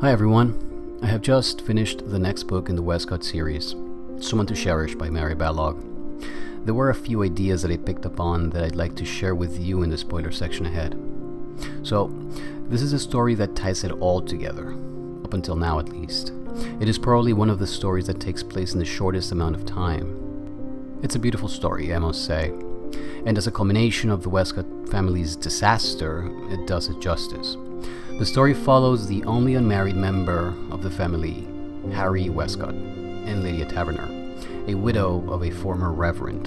Hi everyone, I have just finished the next book in the Westcott series, Someone to Cherish by Mary Balog. There were a few ideas that I picked up on that I'd like to share with you in the spoiler section ahead. So, this is a story that ties it all together, up until now at least. It is probably one of the stories that takes place in the shortest amount of time. It's a beautiful story, I must say, and as a culmination of the Westcott family's disaster, it does it justice. The story follows the only unmarried member of the family, Harry Westcott, and Lydia Taverner, a widow of a former reverend.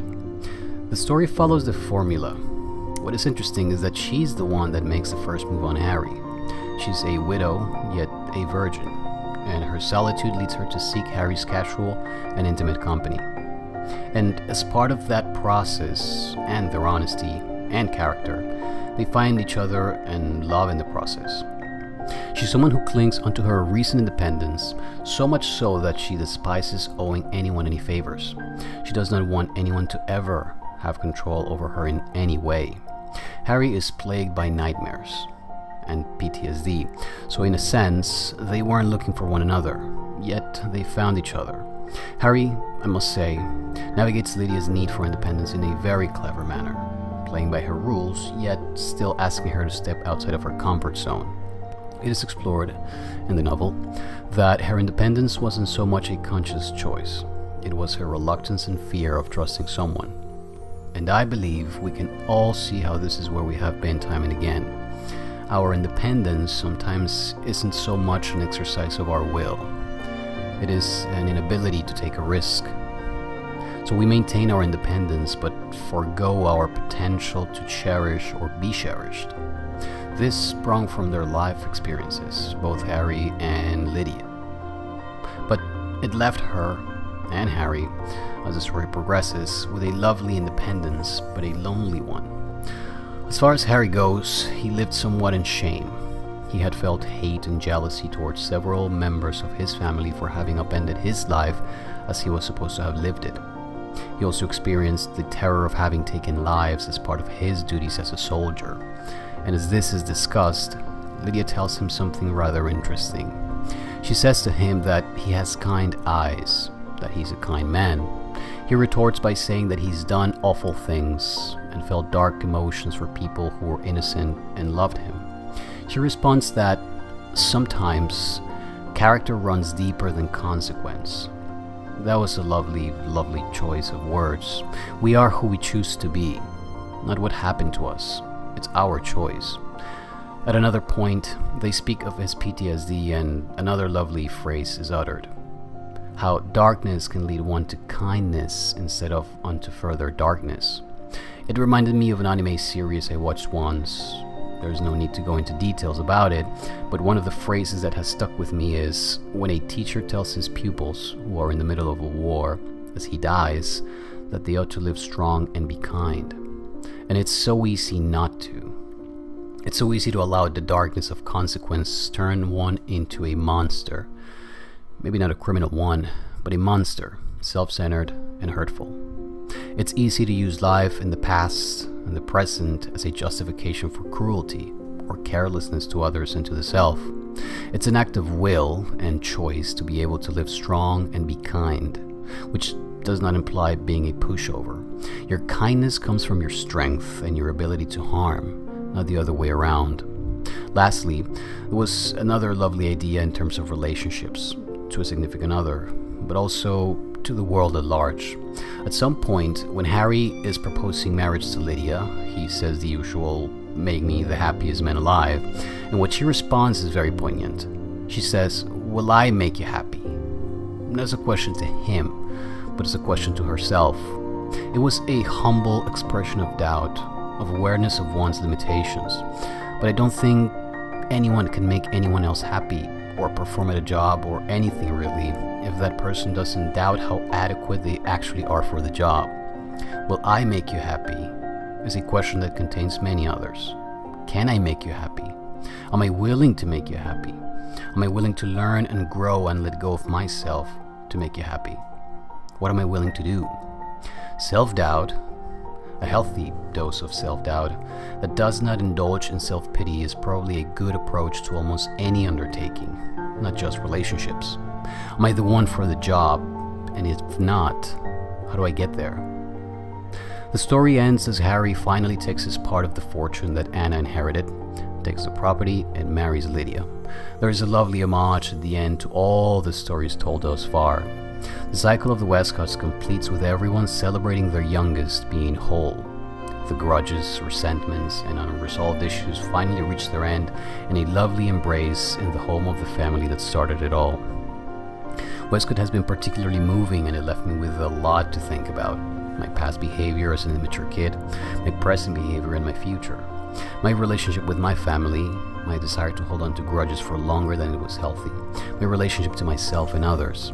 The story follows the formula. What is interesting is that she's the one that makes the first move on Harry. She's a widow, yet a virgin, and her solitude leads her to seek Harry's casual and intimate company. And as part of that process, and their honesty and character, they find each other and love in the process. She's someone who clings onto her recent independence, so much so that she despises owing anyone any favors. She does not want anyone to ever have control over her in any way. Harry is plagued by nightmares and PTSD, so in a sense, they weren't looking for one another, yet they found each other. Harry, I must say, navigates Lydia's need for independence in a very clever manner, playing by her rules, yet still asking her to step outside of her comfort zone. It is explored in the novel that her independence wasn't so much a conscious choice. It was her reluctance and fear of trusting someone. And I believe we can all see how this is where we have been time and again. Our independence sometimes isn't so much an exercise of our will. It is an inability to take a risk. So we maintain our independence but forego our potential to cherish or be cherished. This sprung from their life experiences, both Harry and Lydia. But it left her and Harry, as the story progresses, with a lovely independence, but a lonely one. As far as Harry goes, he lived somewhat in shame. He had felt hate and jealousy towards several members of his family for having upended his life as he was supposed to have lived it. He also experienced the terror of having taken lives as part of his duties as a soldier. And as this is discussed, Lydia tells him something rather interesting. She says to him that he has kind eyes, that he's a kind man. He retorts by saying that he's done awful things and felt dark emotions for people who were innocent and loved him. She responds that sometimes character runs deeper than consequence. That was a lovely, lovely choice of words. We are who we choose to be, not what happened to us. It's our choice. At another point, they speak of his PTSD and another lovely phrase is uttered. How darkness can lead one to kindness instead of unto further darkness. It reminded me of an anime series I watched once. There's no need to go into details about it, but one of the phrases that has stuck with me is when a teacher tells his pupils who are in the middle of a war, as he dies, that they ought to live strong and be kind. And it's so easy not to. It's so easy to allow the darkness of consequence turn one into a monster. Maybe not a criminal one, but a monster, self-centered and hurtful. It's easy to use life in the past and the present as a justification for cruelty or carelessness to others and to the self. It's an act of will and choice to be able to live strong and be kind, which does not imply being a pushover. Your kindness comes from your strength and your ability to harm, not the other way around. Lastly, there was another lovely idea in terms of relationships to a significant other, but also to the world at large. At some point, when Harry is proposing marriage to Lydia, he says the usual, "Make me the happiest man alive," and what she responds is very poignant. She says, "Will I make you happy?" Not as a question to him, but as a question to herself. It was a humble expression of doubt, of awareness of one's limitations, but I don't think anyone can make anyone else happy or perform at a job or anything really if that person doesn't doubt how adequate they actually are for the job. Will I make you happy is a question that contains many others. Can I make you happy? Am I willing to make you happy? Am I willing to learn and grow and let go of myself to make you happy? What am I willing to do? Self-doubt, a healthy dose of self-doubt that does not indulge in self-pity, is probably a good approach to almost any undertaking. not just relationships? Am I the one for the job? And if not, how do I get there? The story ends as Harry finally takes his part of the fortune that Anna inherited, takes the property, and marries Lydia. There is a lovely homage at the end to all the stories told thus far. The cycle of the Westcotts completes with everyone celebrating their youngest being whole. The grudges, resentments, and unresolved issues finally reach their end in a lovely embrace in the home of the family that started it all. Westcott has been particularly moving, and it left me with a lot to think about. My past behavior as an immature kid, my present behavior, and my future. My relationship with my family, my desire to hold on to grudges for longer than it was healthy, my relationship to myself and others.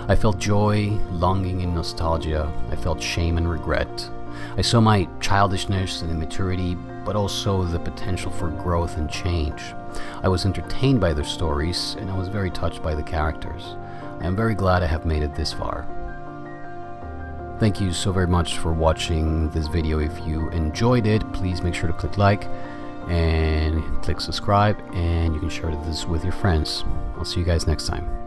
I felt joy, longing, and nostalgia. I felt shame and regret. I saw my childishness and immaturity, but also the potential for growth and change. I was entertained by their stories, and I was very touched by the characters. I am very glad I have made it this far. Thank you so very much for watching this video. If you enjoyed it, please make sure to click like and click subscribe, and you can share this with your friends. I'll see you guys next time.